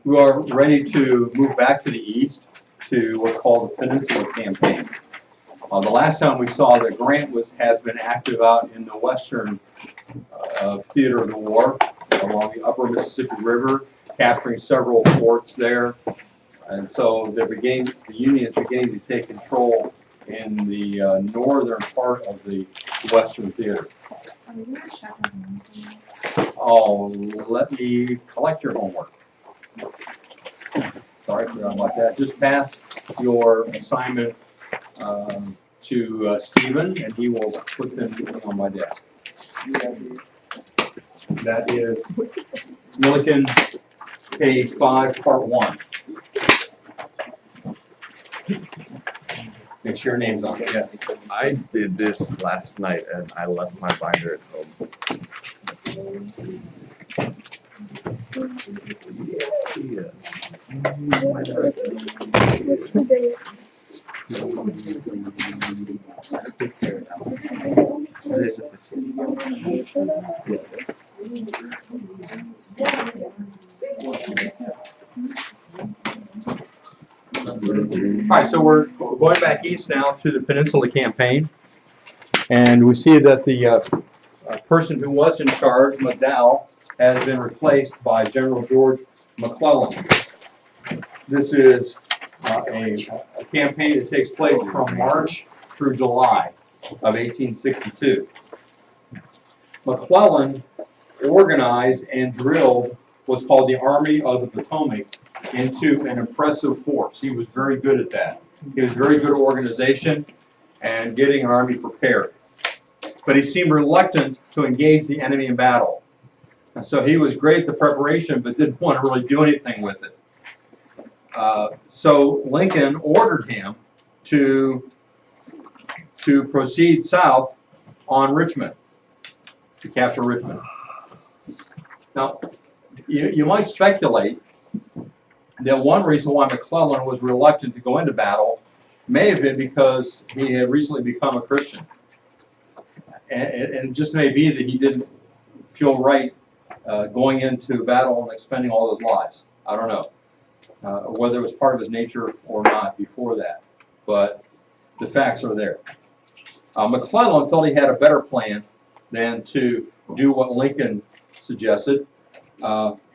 We are ready to move back to the east to what's called the Peninsula Campaign. The last time we saw that Grant has been active out in the western theater of the war along the upper Mississippi River, capturing several forts there. And so the Union is beginning to take control in the northern part of the western theater. Oh, let me collect your homework. Sorry for that like that. Just pass your assignment to Stephen, and he will put them on my desk. That is Milliken, page 5, part 1. Make sure your name's on it, yes. I did this last night and I left my binder at home. All right, so we're going back east now to the Peninsula Campaign, and we see that the person who was in charge, McDowell, has been replaced by General George McClellan. This is a campaign that takes place from March through July of 1862. McClellan organized and drilled what's called the Army of the Potomac into an impressive force. He was very good at that. He was very good at organization and getting an army prepared. But he seemed reluctant to engage the enemy in battle. And so he was great at the preparation, but didn't want to really do anything with it. So Lincoln ordered him to proceed south on Richmond, to capture Richmond. Now, you might speculate that one reason why McClellan was reluctant to go into battle may have been because he had recently become a Christian. And it just may be that he didn't feel right going into battle and expending all those lives. I don't know whether it was part of his nature or not before that, but the facts are there. McClellan felt he had a better plan than to do what Lincoln suggested.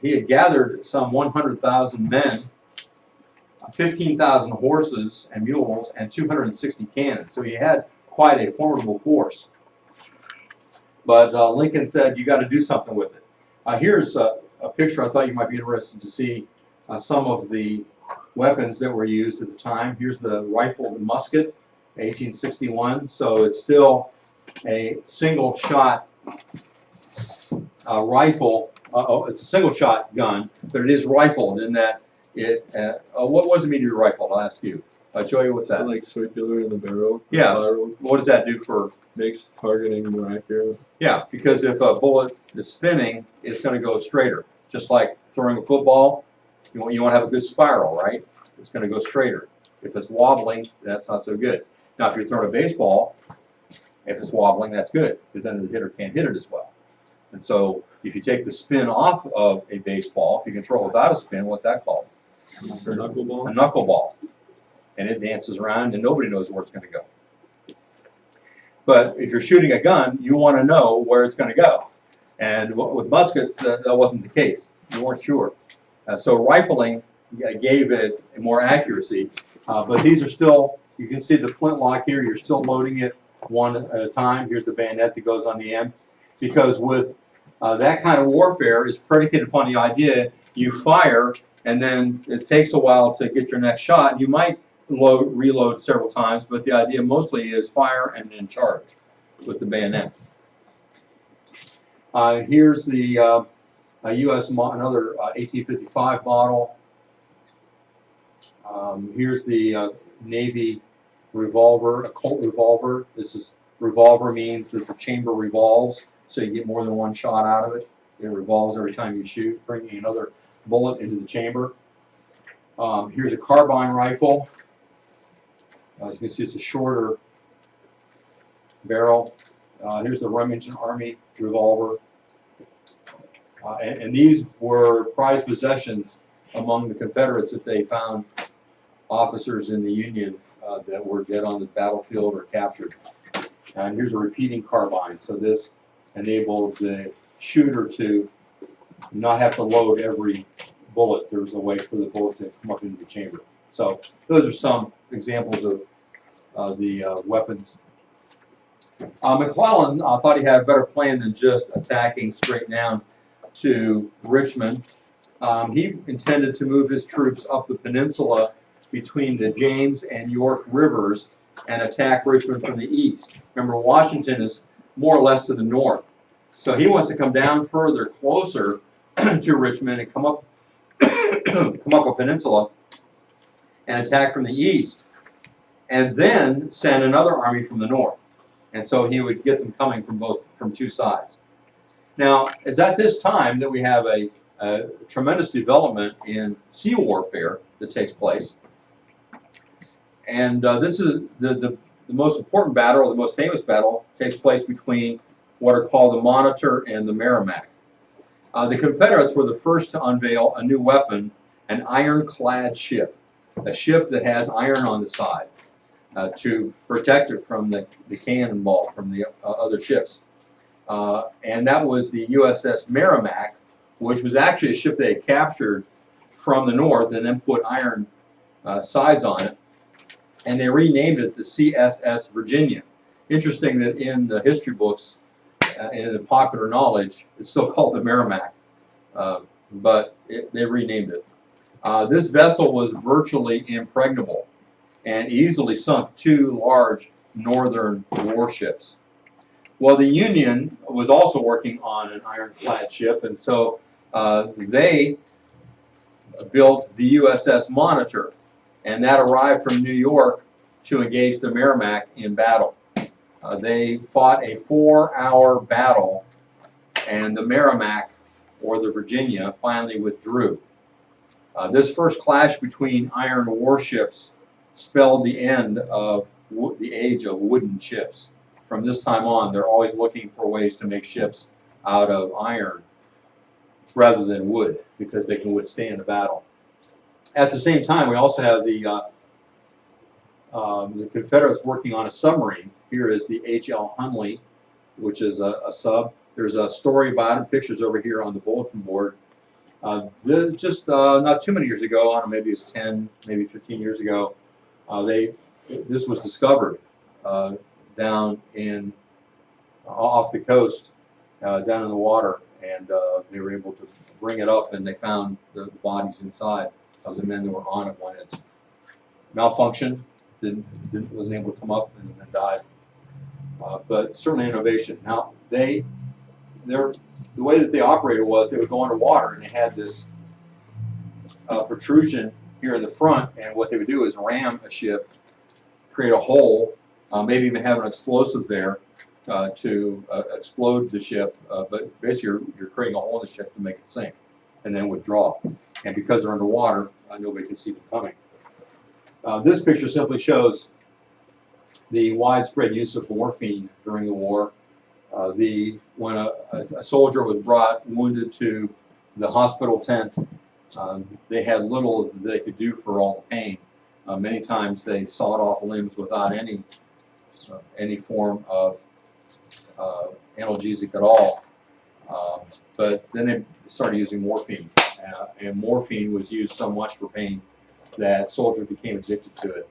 He had gathered some 100,000 men, 15,000 horses and mules, and 260 cannons. So he had quite a formidable force. But Lincoln said, you got to do something with it. Here's a picture I thought you might be interested to see some of the weapons that were used at the time. Here's the rifled musket, 1861. So it's still a single-shot rifle. It's a single-shot gun, but it is rifled in that it. What does it mean to be rifled? I'll ask you. Joey, what's that? Like circular in the barrel. Yeah. What does that do for? Makes targeting more accurate. Yeah, because if a bullet is spinning, it's going to go straighter. Just like throwing a football, you want to have a good spiral, right? It's going to go straighter. If it's wobbling, that's not so good. Now, if you're throwing a baseball, if it's wobbling, that's good, because then the hitter can't hit it as well. And so, if you take the spin off of a baseball, if you can throw it without a spin, what's that called? A knuckleball. A knuckleball. And it dances around, and nobody knows where it's going to go. But if you're shooting a gun, you want to know where it's going to go. And with muskets, that wasn't the case. You weren't sure. So rifling gave it more accuracy. But these are still, you can see the flintlock here. You're still loading it one at a time. Here's the bayonet that goes on the end. Because with that kind of warfare is predicated upon the idea you fire, and then it takes a while to get your next shot. You might reload several times, but the idea mostly is fire and then charge with the bayonets. Here's the U.S. another 1855 model. Here's the Navy revolver, a Colt revolver. This is revolver means that the chamber revolves, so you get more than one shot out of it. It revolves every time you shoot, bringing another bullet into the chamber. Here's a carbine rifle. As you can see, it's a shorter barrel. Here's the Remington Army revolver. And these were prized possessions among the Confederates that they found officers in the Union that were dead on the battlefield or captured. And here's a repeating carbine. So this enabled the shooter to not have to load every bullet. There was a way for the bullet to come up into the chamber. So those are some examples of the weapons. McClellan thought he had a better plan than just attacking straight down to Richmond. He intended to move his troops up the peninsula between the James and York rivers and attack Richmond from the east. Remember, Washington is more or less to the north. So he wants to come down further, closer to Richmond and come up a peninsula and attack from the east, and then send another army from the north. And so he would get them coming from two sides. Now, it's at this time that we have a tremendous development in sea warfare that takes place. And this is the most important battle, or the most famous battle, takes place between what are called the Monitor and the Merrimack. The Confederates were the first to unveil a new weapon, an ironclad ship, a ship that has iron on the side to protect it from the cannonball from the other ships. And that was the USS Merrimack, which was actually a ship they had captured from the north and then put iron sides on it. And they renamed it the CSS Virginia. Interesting that in the history books, in the popular knowledge, it's still called the Merrimack, but they renamed it. This vessel was virtually impregnable and easily sunk two large northern warships. Well, the Union was also working on an ironclad ship, and so they built the USS Monitor, and that arrived from New York to engage the Merrimack in battle. They fought a 4-hour battle, and the Merrimack, or the Virginia, finally withdrew. This first clash between iron warships spelled the end of the age of wooden ships. From this time on, they're always looking for ways to make ships out of iron rather than wood, because they can withstand a battle. At the same time, we also have the Confederates working on a submarine. Here is the H.L. Hunley, which is a sub. There's a story about it, pictures over here on the bulletin board. Just not too many years ago, I don't know, maybe it's 10, maybe 15 years ago, this was discovered down off the coast, down in the water, and they were able to bring it up, and they found the bodies inside of the men that were on it when it malfunctioned, wasn't able to come up, and then died. But certainly innovation. Now the way that they operated was they would go underwater, and they had this protrusion here in the front, and what they would do is ram a ship, create a hole, maybe even have an explosive there to explode the ship, but basically you're creating a hole in the ship to make it sink, and then withdraw. And because they're underwater, nobody can see them coming. This picture simply shows the widespread use of morphine during the war. When a soldier was brought wounded to the hospital tent, they had little that they could do for all the pain. Many times they sawed off limbs without any form of analgesic at all. But then they started using morphine, and morphine was used so much for pain that soldiers became addicted to it.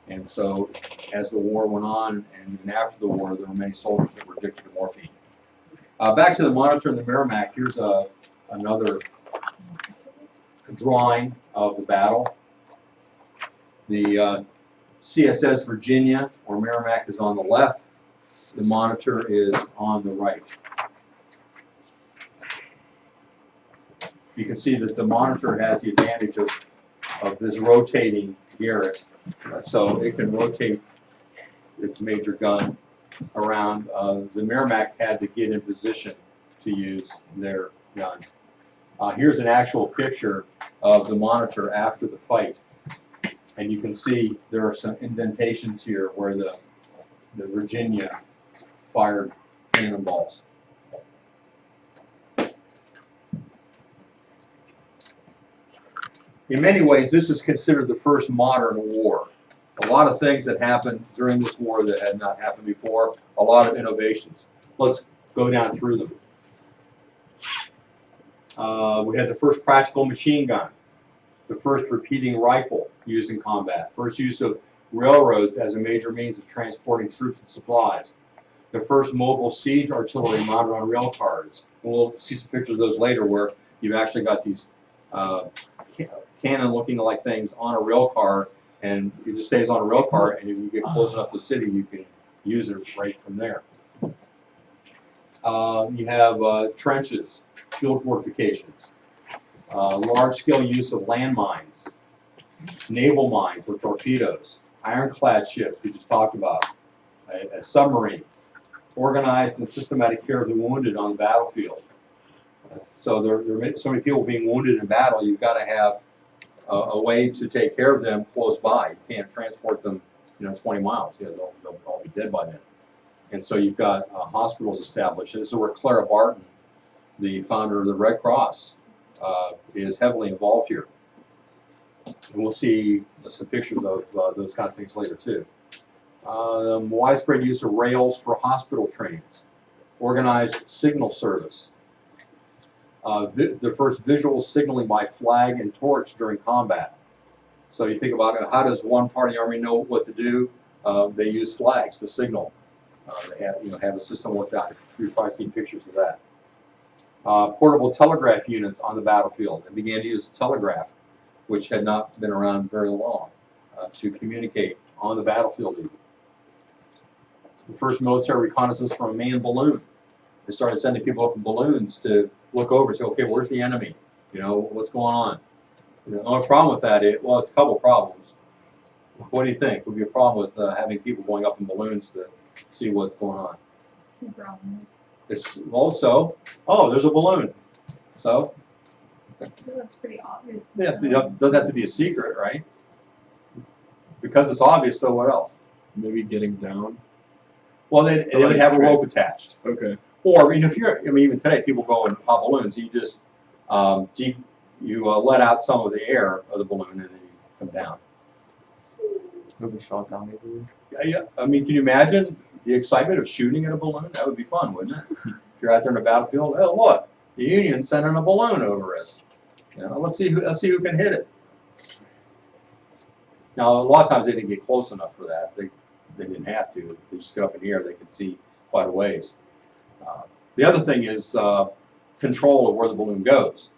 And so as the war went on, and even after the war, there were many soldiers that were addicted to morphine. Back to the Monitor and the Merrimack, here's another drawing of the battle. The CSS Virginia, or Merrimack, is on the left. The Monitor is on the right. You can see that the Monitor has the advantage of this rotating Garrett, so it can rotate its major gun around. The Merrimack had to get in position to use their gun. Here's an actual picture of the Monitor after the fight, and you can see there are some indentations here where the Virginia fired cannonballs. in many ways, this is considered the first modern war. A lot of things that happened during this war that had not happened before, a lot of innovations. Let's go down through them. We had the first practical machine gun, the first repeating rifle used in combat, first use of railroads as a major means of transporting troops and supplies, the first mobile siege artillery mounted on rail cars. And we'll see some pictures of those later where you've actually got these cannon-looking like things on a rail car, and it just stays on a rail car, and if you get close enough to the city, you can use it right from there. You have trenches, field fortifications, large-scale use of landmines, naval mines or torpedoes, ironclad ships, we just talked about, a submarine, organized and systematic care of the wounded on the battlefield. So there are so many people being wounded in battle, you've got to have a way to take care of them close by. You can't transport them, 20 miles. Yeah, they'll all be dead by then. And so you've got hospitals established. This is where Clara Barton, the founder of the Red Cross, is heavily involved here. And we'll see some pictures of those kind of things later too. Widespread use of rails for hospital trains, organized signal service, the first visual signaling by flag and torch during combat. So you think about it, how does one part of the Army know what to do? They use flags to signal. They have a system worked out. You've probably seen pictures of that. Portable telegraph units on the battlefield, and began to use telegraph, which had not been around very long, to communicate on the battlefield even. The first military reconnaissance from a manned balloon. They started sending people up in balloons to look over and say, okay, where's the enemy? What's going on? The only problem with that is, well, it's a couple problems. What do you think? Would be a problem with having people going up in balloons to see what's going on? Super obvious. It's also, oh, there's a balloon. So? That's pretty obvious. Yeah, it doesn't have to be a secret, right? Because it's obvious, so what else? Maybe getting down. Well, they would have a rope attached. Okay. Or, if you're, even today, people go in pop balloons. You just, let out some of the air of the balloon and then you come down. Maybe shot down maybe. Yeah. Can you imagine the excitement of shooting at a balloon? That would be fun, wouldn't it? If you're out there in the battlefield, oh look, the Union's sending a balloon over us. Let's see who can hit it. Now, a lot of times they didn't get close enough for that. They didn't have to. If they just got up in the air, they could see quite a ways. The other thing is control of where the balloon goes.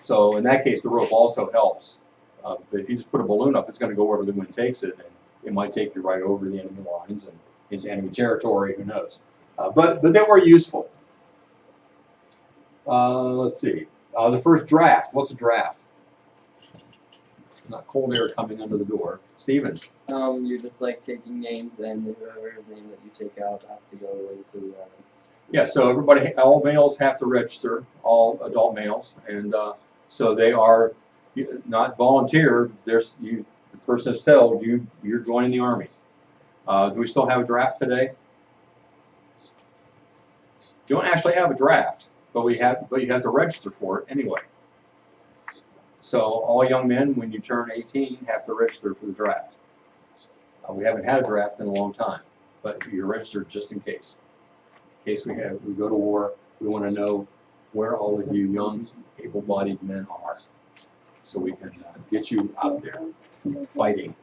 So in that case, the rope also helps. But if you just put a balloon up, it's going to go wherever the wind takes it, and it might take you right over the enemy lines and into enemy territory. Who knows? But they were useful. Let's see. The first draft. What's a draft? It's not cold air coming under the door. Stephen. You're just like taking names, and whoever's name that you take out has to go into. Yeah, so all males have to register, all adult males, and so they are not volunteer. The person is told you're joining the Army. Do we still have a draft today? You don't actually have a draft, but you have to register for it anyway. So all young men, when you turn 18, have to register for the draft. We haven't had a draft in a long time, but you're registered just in case. In case we go to war, we want to know where all of you young, able-bodied men are, so we can get you out there fighting.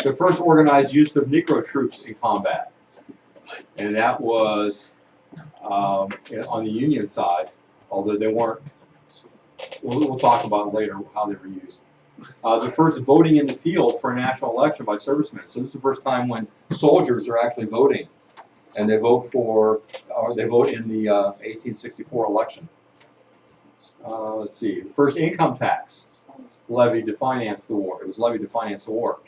The first organized use of Negro troops in combat, and that was on the Union side, although they weren't. We'll talk about later how they were used. The first voting in the field for a national election by servicemen. So this is the first time when soldiers are actually voting, and they vote in the 1864 election. Let's see. The first income tax levied to finance the war. It was levied to finance the war.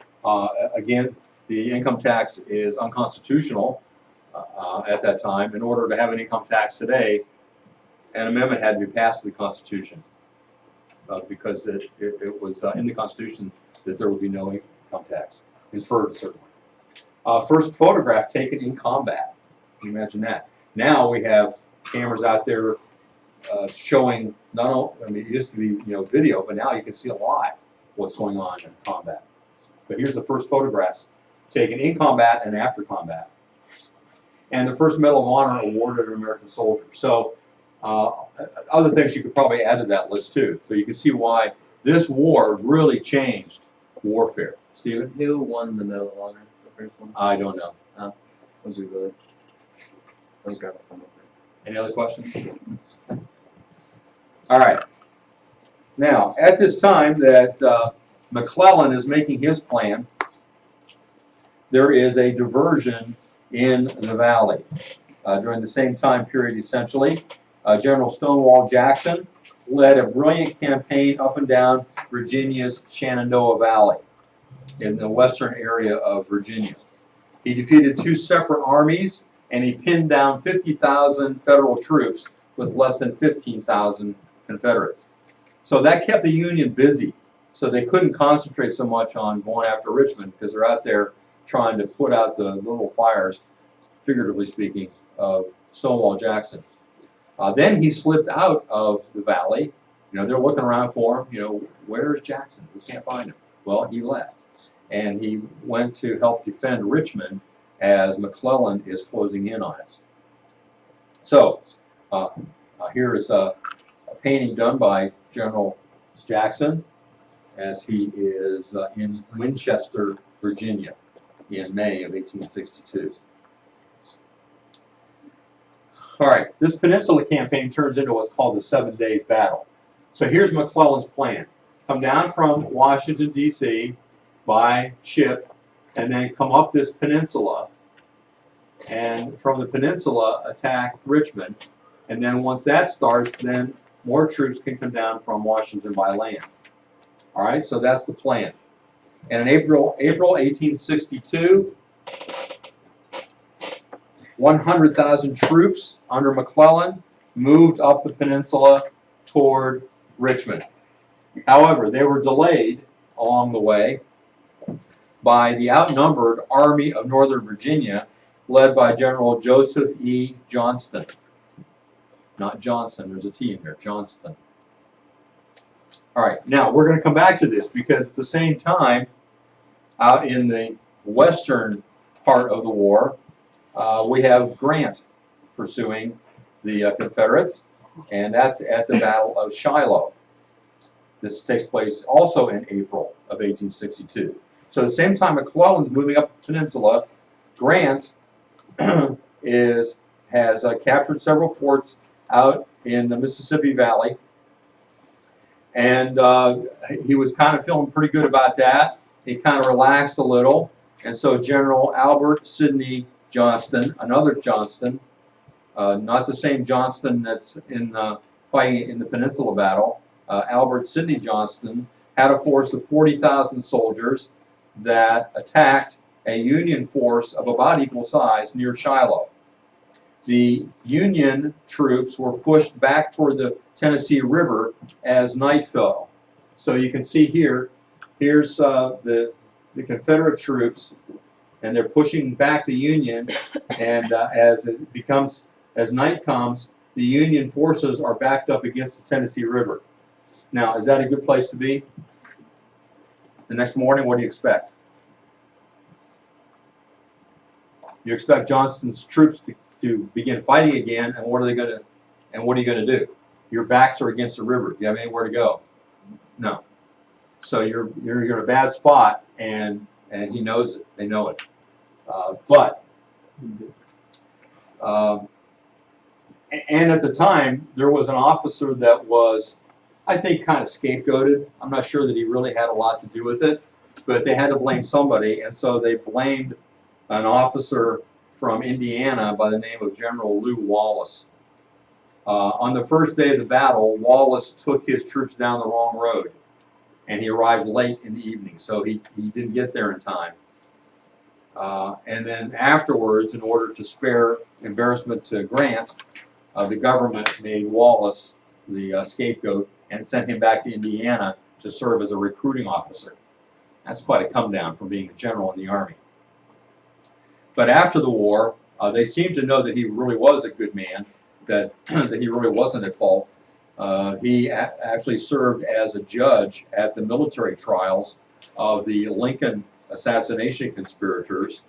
Again, the income tax is unconstitutional at that time. In order to have an income tax today, an amendment had to be passed to the Constitution. Because it was in the Constitution that there would be no income tax, inferred certainly. First photograph taken in combat. Can you imagine that? Now we have cameras out there showing not only, I mean, it used to be, you know, video, but now you can see live what's going on in combat. But here's the first photographs taken in combat and after combat. And the first Medal of Honor awarded an American soldier. So other things you could probably add to that list too. So you can see why this war really changed warfare. Stephen? Who won the Medal of Honor? The first one? I don't know. Was we good? I'll grab it from over. Any other questions? All right. Now, at this time that McClellan is making his plan, there is a diversion in the valley. During the same time period, essentially, General Stonewall Jackson led a brilliant campaign up and down Virginia's Shenandoah Valley in the western area of Virginia. He defeated two separate armies, and he pinned down 50,000 federal troops with less than 15,000 Confederates. So that kept the Union busy. So they couldn't concentrate so much on going after Richmond because they're out there trying to put out the little fires, figuratively speaking, of Stonewall Jackson. Then he slipped out of the valley. You know, they're looking around for him. You know, where's Jackson? We can't find him. Well, he left. And he went to help defend Richmond as McClellan is closing in on it. So here is a painting done by General Jackson as he is in Winchester, Virginia in May of 1862. All right, this Peninsula campaign turns into what's called the 7 Days Battle. So here's McClellan's plan. Come down from Washington, D.C. by ship, and then come up this peninsula, and from the peninsula attack Richmond, and then once that starts, then more troops can come down from Washington by land. All right, so that's the plan. And in April 1862, 100,000 troops under McClellan moved up the peninsula toward Richmond. However, they were delayed along the way by the outnumbered Army of Northern Virginia, led by General Joseph E. Johnston. Not Johnson, there's a T in there, Johnston. All right, now we're going to come back to this because at the same time, out in the western part of the war, we have Grant pursuing the Confederates, and that's at the Battle of Shiloh. This takes place also in April of 1862. So at the same time McClellan's moving up the peninsula, Grant has captured several forts out in the Mississippi Valley, and he was kind of feeling pretty good about that. He kind of relaxed a little, and so General Albert Sidney Johnston, another Johnston, not the same Johnston that's in fighting in the Peninsula Battle, Albert Sidney Johnston had a force of 40,000 soldiers that attacked a Union force of about equal size near Shiloh. The Union troops were pushed back toward the Tennessee River as night fell. So you can see here, here's the Confederate troops, and they're pushing back the Union, and as night comes, the Union forces are backed up against the Tennessee River. Now, is that a good place to be? The next morning, what do you expect? You expect Johnston's troops to begin fighting again, and what are you going to do? Your backs are against the river. Do you have anywhere to go? No. So you're in a bad spot, and he knows it. They know it. And at the time, there was an officer that was, I think, kind of scapegoated. I'm not sure that he really had a lot to do with it, but they had to blame somebody, and so they blamed an officer from Indiana by the name of General Lew Wallace. On the first day of the battle, Wallace took his troops down the wrong road, and he arrived late in the evening, so he didn't get there in time. And then afterwards, in order to spare embarrassment to Grant, the government made Wallace the scapegoat and sent him back to Indiana to serve as a recruiting officer. That's quite a come down from being a general in the Army. But after the war, they seemed to know that he really was a good man, that that he really wasn't at fault. He actually served as a judge at the military trials of the Lincoln assassination conspirators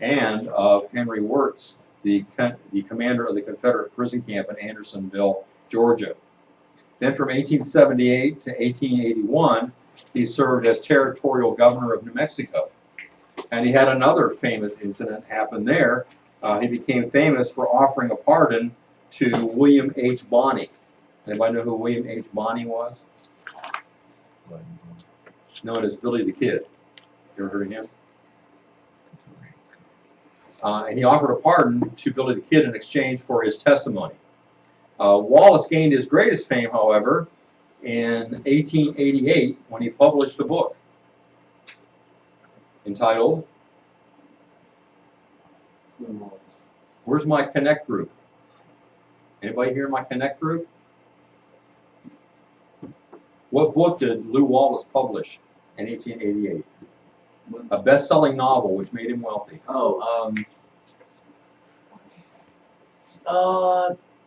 and of Henry Wirtz, the commander of the Confederate prison camp in Andersonville, Georgia. Then from 1878 to 1881, he served as territorial governor of New Mexico. And he had another famous incident happen there. He became famous for offering a pardon to William H. Bonney. Anybody know who William H. Bonney was? Known as Billy the Kid. You ever heard of him? And he offered a pardon to Billy the Kid in exchange for his testimony. Wallace gained his greatest fame, however, in 1888 when he published a book entitled, Where's My Connect Group? Anybody hear my Connect Group? What book did Lew Wallace publish in 1888? A best-selling novel which made him wealthy.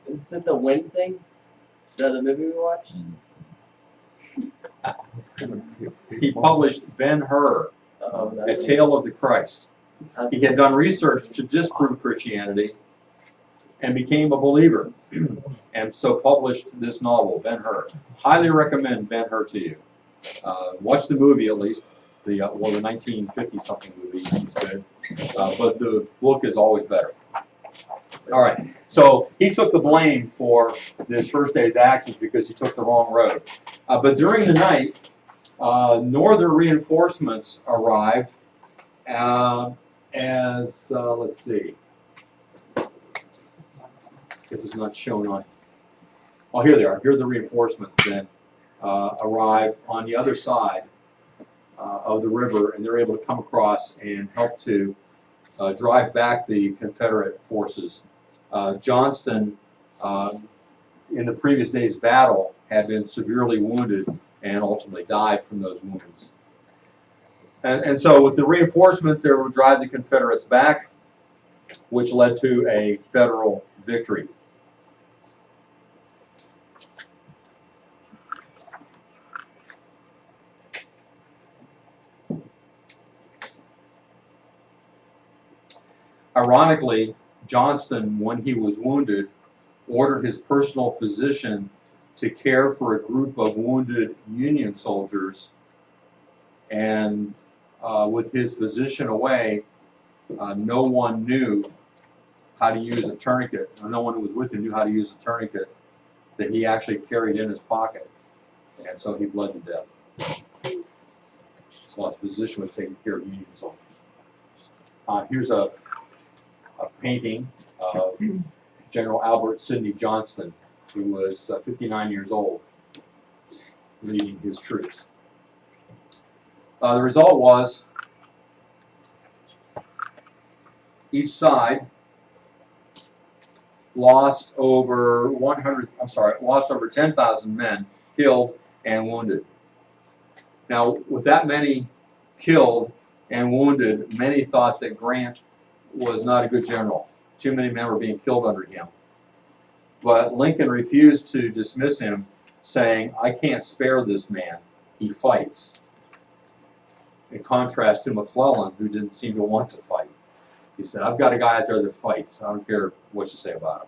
Is it the wind thing? The movie we watched? He published Ben-Hur, A That's Tale of the Christ. He had done research to disprove Christianity and became a believer, and so published this novel, Ben-Hur. Highly recommend Ben-Hur to you. Watch the movie at least. The 1950-something movie is good, but the book is always better. All right, so he took the blame for this first day's actions because he took the wrong road. But during the night, northern reinforcements arrived let's see. This is not shown on. Oh, here they are. Here are the reinforcements then arrived on the other side of the river, and they're able to come across and help to drive back the Confederate forces. Johnston, in the previous day's battle, had been severely wounded and ultimately died from those wounds. And so with the reinforcements, they would drive the Confederates back, which led to a Federal victory. Ironically, Johnston, when he was wounded, ordered his personal physician to care for a group of wounded Union soldiers, and with his physician away, no one knew how to use a tourniquet. No one who was with him knew how to use a tourniquet that he actually carried in his pocket, and so he bled to death. So his physician was taking care of Union soldiers. Here's a painting of General Albert Sidney Johnston, who was 59 years old, leading his troops. The result was each side lost over 10,000 men killed and wounded. Now, with that many killed and wounded, many thought that Grant was not a good general. Too many men were being killed under him. But Lincoln refused to dismiss him, saying, "I can't spare this man. He fights." In contrast to McClellan, who didn't seem to want to fight. He said, "I've got a guy out there that fights. I don't care what you say about him."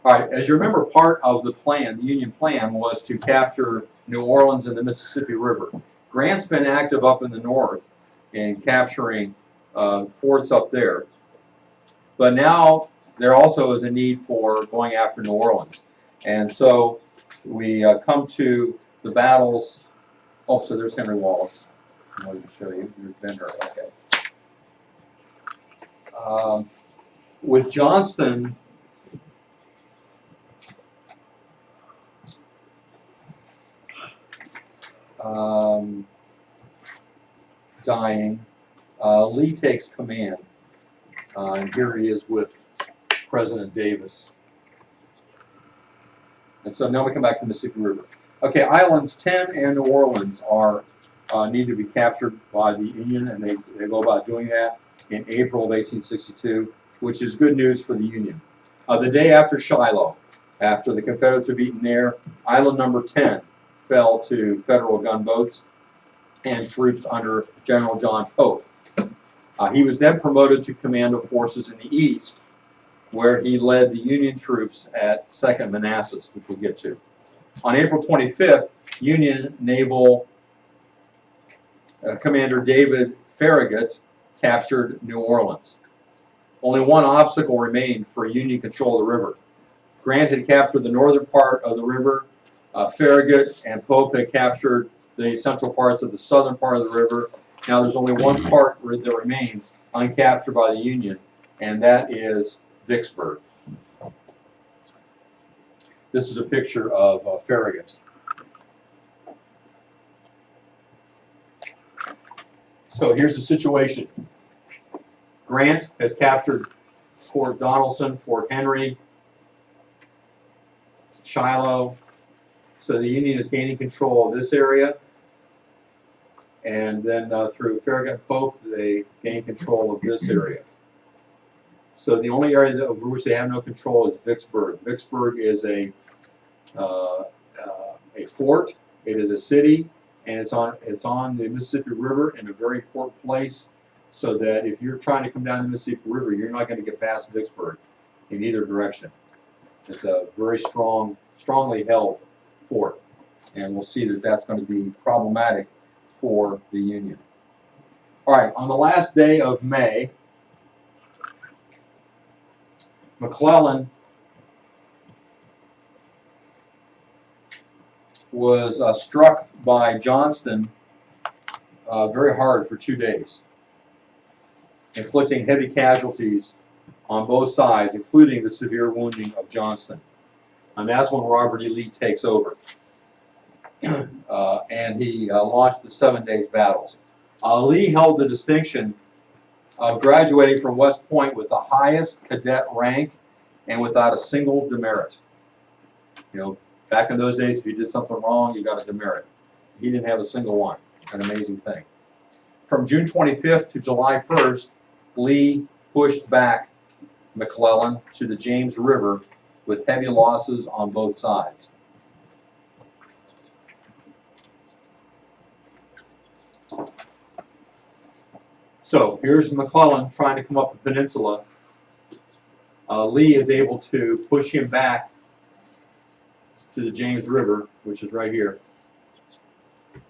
All right, as you remember, part of the plan, the Union plan, was to capture New Orleans and the Mississippi River. Grant's been active up in the north in capturing forts up there. But now there also is a need for going after New Orleans. And so we come to the battles. Oh, so there's Henry Wallace. I wanted to show you. There's Ben-Hur. Okay. With Johnston, dying, Lee takes command. And here he is with President Davis. And so now we come back to the Mississippi River. Okay, Islands 10 and New Orleans are need to be captured by the Union, and they go about doing that in April of 1862, which is good news for the Union. The day after Shiloh, after the Confederates were beaten there, island number 10 fell to Federal gunboats and troops under General John Pope. He was then promoted to command of forces in the east, where he led the Union troops at 2nd Manassas, which we'll get to. On April 25th, Union Naval Commander David Farragut captured New Orleans. Only one obstacle remained for Union control of the river. Grant had captured the northern part of the river. Farragut and Pope had captured the central parts of the southern part of the river. Now there's only one part that remains uncaptured by the Union, and that is Vicksburg. This is a picture of Farragut. So here's the situation. Grant has captured Fort Donelson, Fort Henry, Shiloh. So the Union is gaining control of this area. And then through Farragut and Pope, they gain control of this area. So the only area over which they have no control is Vicksburg. Vicksburg is a fort. It is a city, and it's on the Mississippi River in a very important place. So that if you're trying to come down the Mississippi River, you're not going to get past Vicksburg in either direction. It's a very strongly held fort, and we'll see that that's going to be problematic for the Union. All right, on the last day of May, McClellan was struck by Johnston very hard for 2 days, inflicting heavy casualties on both sides, including the severe wounding of Johnston. And that's when Robert E. Lee takes over. And he launched the 7 days battles. Lee held the distinction of graduating from West Point with the highest cadet rank and without a single demerit. You know, back in those days, if you did something wrong, you got a demerit. He didn't have a single one. An amazing thing. From June 25th to July 1st, Lee pushed back McClellan to the James River with heavy losses on both sides. So here's McClellan trying to come up the peninsula. Lee is able to push him back to the James River, which is right here,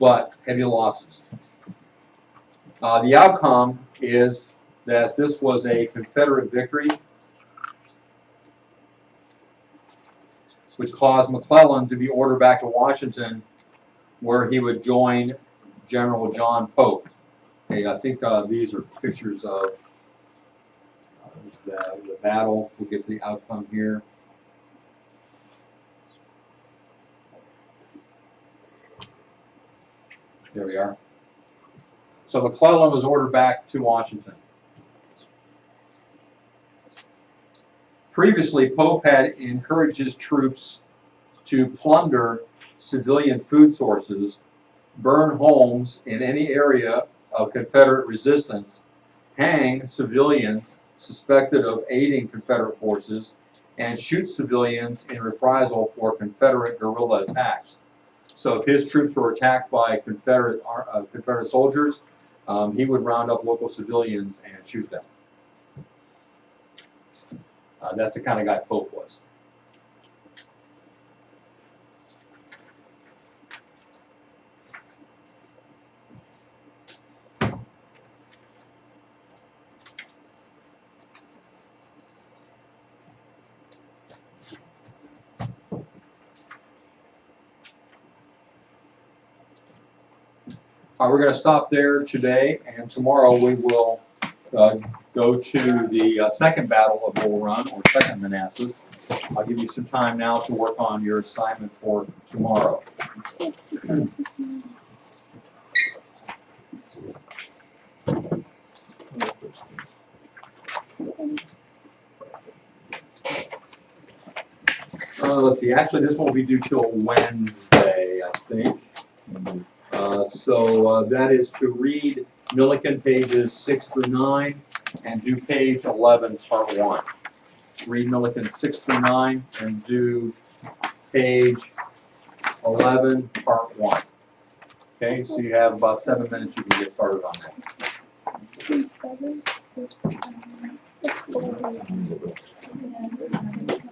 but heavy losses. The outcome is that this was a Confederate victory, which caused McClellan to be ordered back to Washington, where he would join General John Pope. Okay, I think these are pictures of the battle. We'll get to the outcome here. There we are. So McClellan was ordered back to Washington. Previously, Pope had encouraged his troops to plunder civilian food sources, burn homes in any area of Confederate resistance, hang civilians suspected of aiding Confederate forces, and shoot civilians in reprisal for Confederate guerrilla attacks. So if his troops were attacked by Confederate soldiers, he would round up local civilians and shoot them. That's the kind of guy Pope was. We're going to stop there today, and tomorrow we will go to the second battle of Bull Run, or second Manassas. I'll give you some time now to work on your assignment for tomorrow. Let's see, actually this won't be due till Wednesday, I think. So that is to read Milliken pages 6 through 9 and do page 11, part 1. read Milliken 69 and do page 11, part 1. Okay, so you have about 7 minutes, you can get started on that. 3, 7, 6, 6, 4, 8, and 6.